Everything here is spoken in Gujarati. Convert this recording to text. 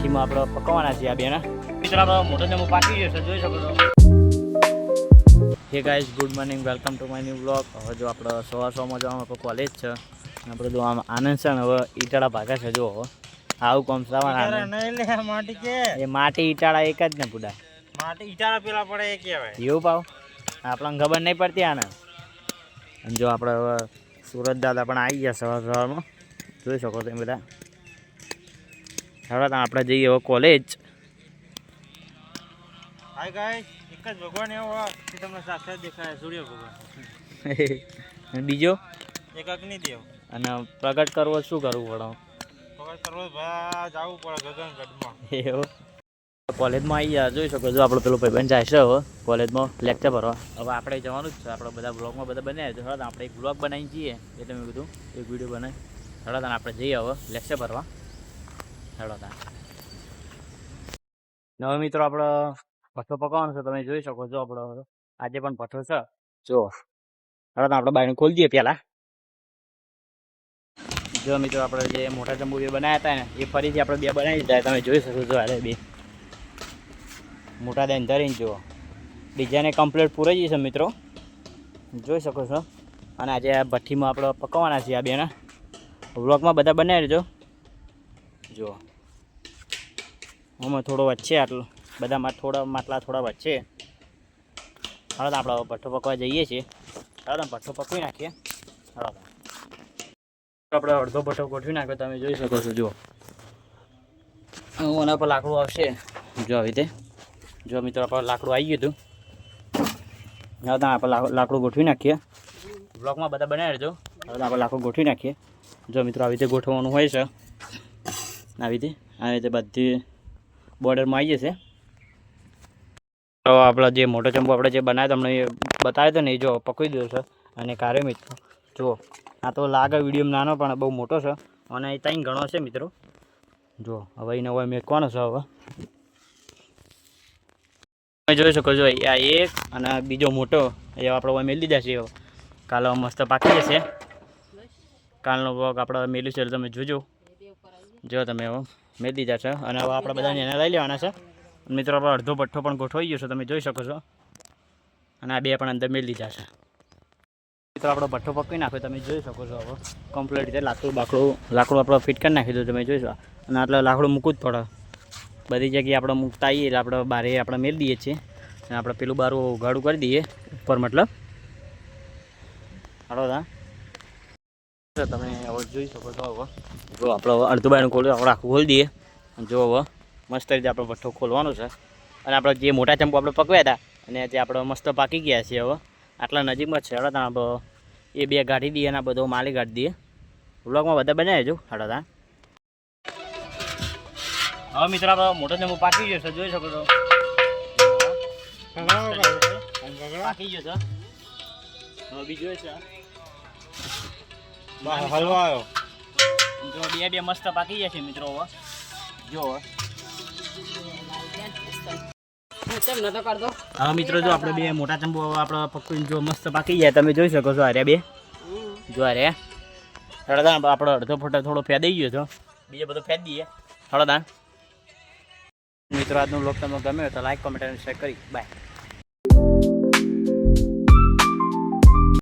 ભઠ્ઠીમાં આપણે પકવવાના છીએ આ બેના. મિત્રો આપણો મોટો જમો પાકી ગયો છે, જોઈ શકો છો. Hey guys, good morning, welcome to my new blog. હવે જો આપણે સવારમાં જવાનું આપણે કોલેજ છે, આપણે જો આમ આનંદ છે ને હવે ઈટાળા ભાગા છે. જો હવે આવું કોમ સવાના એ માટી ઈટાળા એક જ ને પૂડા માટી ઈટાળા પેલા પડે એ કહેવાય એવું પાવ આપણને ખબર નહીં પડતી આને. અને જો આપણે હવે સુરત દાદા પણ આવી ગયા સવારમાં, જોઈ શકો છો બધા. હવે આપણે જઈએ હવે કોલેજ. હાય ગાઈસ, એક જ ભગવાન એવો કે તમને સાક્ષાત દેખાય, સૂર્ય ભગવાન. બીજો એક અગ્નિદેવ. અને પ્રગટ કરવો શું કરવું પડે? પ્રગટ કરવો ભાઈ જવું પડે ગગનગઢમાં. એવું કોલેજમાં આવી ગયા, જોઈ શકો છો. આપણો પેલો ભાઈબંધ જાય છે હવે કોલેજમાં લેક્ચર ભરવા. હવે આપણે જવાનું જ છે, આપણે બધા બ્લોગમાં બધા બનાવ્યા છે. હવે આપણે એક બ્લોગ બનાવી જઈએ એટલે મેં કીધું એક વિડીયો બનાવી. હવે આપણે જઈએ હવે લેક્ચર ભરવા. નવા મિત્રો આપણે ભઠ્ઠો પકવવાનો છે, તમે જોઈ શકો છો. આપણે આજે પણ ભઠ્ઠો છે. જો હવે આપણે બાયણું ખોલી દઈએ પહેલાં. જો મિત્રો આપણે જે મોટા ચંબુ બે બનાવ્યા હતા ને એ ફરીથી આપણે બે બનાવી દીધા. તમે જોઈ શકો છો. અરે બે મોટા દઈને ધરીને જુઓ, ડિઝાઇન કમ્પ્લીટ પૂરાઈ જશે મિત્રો, જોઈ શકો છો. અને આજે આ ભઠ્ઠીમાં આપણે પકવવાના છીએ આ બેના. વ્લોગમાં બધા બનાવી દેજો. જુઓ આમાં થોડો વચ્ચે, આટલું બધામાં થોડા માટલા થોડા વચ્ચે. હવે તો આપણે ભઠ્ઠો પકવા જઈએ છીએ. હવે તો ભઠ્ઠો પકવી નાખીએ. હવે આપણે અડધો ભઠ્ઠો ગોઠવી નાખ્યો, તમે જોઈ શકો છો. જુઓ એના પર લાકડું આવશે. જો આવી રીતે જો મિત્રો આપણે લાકડું આવી ગયું હતું. હવે તો આપણે લાકડું ગોઠવી નાખીએ. બ્લોકમાં બધા બનાવી દેજો. હવે તો આપણે લાકડું ગોઠવી નાખીએ. જો મિત્રો આવી રીતે ગોઠવવાનું હોય છે. આવી રીતે બધી બોર્ડરમાં આવી જશે. તો આપણે જે મોટો ચંપો આપણે જે બનાવ્યો તમને એ બતાવ્યો હતો ને એ જો પકવી દીધો છે. અને કાર્ય મિત્રો જુઓ, આ તો લાગે વિડીયો નાનો પણ બહુ મોટો છે અને એ ત્યાં ઘણો છે મિત્રો. જુઓ હવે એને હવે મેકવાનો છે. હવે તમે જોઈ શકો છો આ એક અને બીજો મોટો એ આપણે હવે મેલી દીધા છે. કાલે મસ્ત પાકી જશે. કાલનો બ્લોગ આપણે મેલ્યું છે એટલે તમે જોજો. જો તમે હવે મેલી દીધા છે અને હવે આપણે બધાને એને લઈ લેવાના છે. મિત્રો આપણે અડધો ભઠ્ઠો પણ ગોઠવાઈ ગયો છે, તમે જોઈ શકો છો. અને આ બે પણ અંદર મેલી દીધા છે. મિત્રો આપણો ભઠ્ઠો પકવી નાખ્યો, તમે જોઈ શકો છો. હવે કમ્પ્લીટ રીતે લાકડું આપણે ફિટ કરી નાખી દો, તમે જોઈશો. અને આટલે લાકડું મૂકવું જ પડે. બધી જગ્યાએ આપણે મૂકતા આવીએ એટલે આપણે બારે આપણે મેળ દઈએ છીએ. અને આપણે પેલું બારું ઉઘાડું કરી દઈએ ઉપર, મતલબ હાલો તા તમે હવે જોઈ શકો છો. હવે જો આપણે અડધું બારનું ખોલ્યું, આપણે આખું ખોલી દઈએ. જો હવે મસ્ત રીતે આપણો ભઠ્ઠો ખોલવાનો છે. અને આપણે જે મોટા ચંપો આપણે પકવ્યા હતા અને તે આપણે મસ્ત પાકી ગયા છીએ. હવે આટલા નજીકમાં જ છે. હળો ત્યાં આપણે એ બે ગાઢી દઈએ અને બધો માલી ગાઢી દઈએ. વ્લોગમાં બધા બનાવી જો. હળો ત્યાં હવે મિત્રો આપણો મોટો ચંપો પાકી ગયો છે, જોઈ શકો છો. પાકી ગયો છે. હવે બીજો છે હલવાયો. જો બે મસ્ત પાકી ગયા છે મિત્રો. હવે જો હા મિત્રો, જો આપણે બે મોટા ચંપુ આપણે પકડીને જો મસ્ત પાકી જાય, તમે જોઈ શકો છો. અરે બે જો અરે હળદાન આપણો અડધો ફોટો થોડો ફેદાઈ ગયો છો, બીજો બધો ફેદ દઈએ. હળદાન મિત્રો આજનો બ્લોગ તમને ગમ્યો તો લાઈક, કોમેન્ટ અને શેર કરી. બાય.